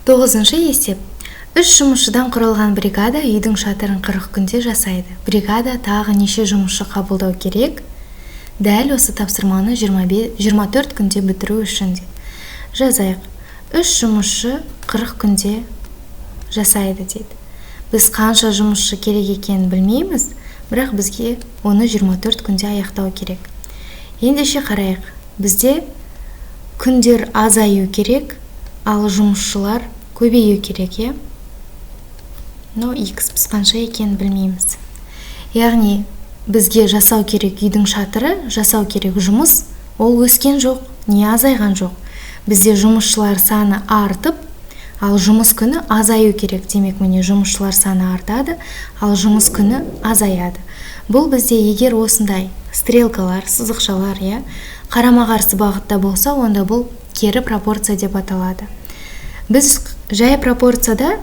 9-шы есеп. 3 жұмысшыдан құралған бригада үйдің шатырын 40 күнде жасайды. Бригада тағы неше жұмысшы қабылдау керек? Дәл осы тапсырманы 24 күнде бітіру үшін де. Жазайық. 3 жұмысшы 40 күнде жасайды дейді. Біз қанша жұмысшы керек екенін білмейміз, бірақ бізге оны 24 күнде аяқтау керек. Ендеше қарайық. Бізде күндер азаю керек, ал жұмысшылар көбею керек, е? Но X біз қанша екенін білмейміз. Яғни бізге жасау керек үйдің шатыры, жасау керек жұмыс, ол өскен жоқ, не азайған жоқ. Бізде жұмысшылар саны артып, ал жұмыс күні азаю керек. Демек, міне жұмысшылар саны артады, ал жұмыс күні азаяды. Бұл бізде егер осындай стрелкалар, сызықшалар, қарама-қарсы бағытта болса, онда бұл кері пропорция деп аталады. Біз жай пропорцияда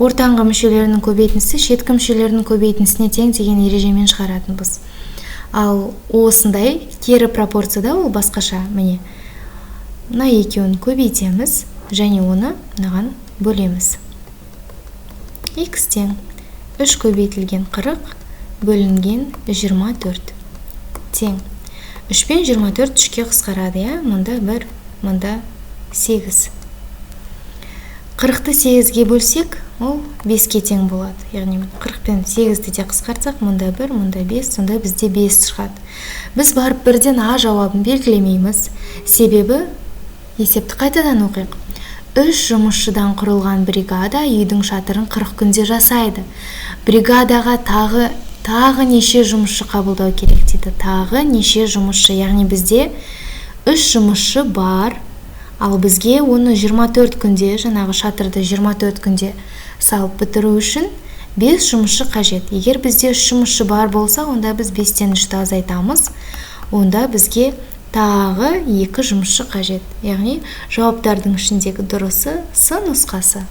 ортаңғы мүшелерінің көбейтіндісі шеткі мүшелерінің көбейтіндісіне тең деген ережемен шығаратынбыз. Ал осындай кері пропорцияда ол басқаша. Міне, мына екеуін көбейтеміз және оны мынаған бөлеміз. X тең 3 көбейтілген 40 бөлінген 24 тең. 3 пен 24 3-ке қысқарады, мұнда 1, мұнда 8. 40-ті 8-ге бөлсек, ол 5-ке тең болады. Яғни 40 пен 8-ді де қысқартсақ, мұнда 1, мұнда 5, сонда бізде 5 шығады. Біз барып бірден А жауабын белгілемейміз. Себебі есепті қайтадан оқиық. 3 жұмысшыдан құрылған бригада үйдің шатырын 40 күнде жасайды. Бригадаға тағы неше жұмысшы қабылдау керек дейді. Тағы неше жұмысшы, яғни бізде 3 жұмысшы бар, ал бізге оны 24 күнде, жаңағы шатырды 24 күнде салып бітіру үшін 5 жұмысшы қажет. Егер бізде 3 жұмысшы бар болса, онда біз 5-тен 3-ті азайтамыз. Онда бізге тағы 2 жұмысшы қажет. Яғни жауаптардың ішіндегі дұрысы С нұсқасы.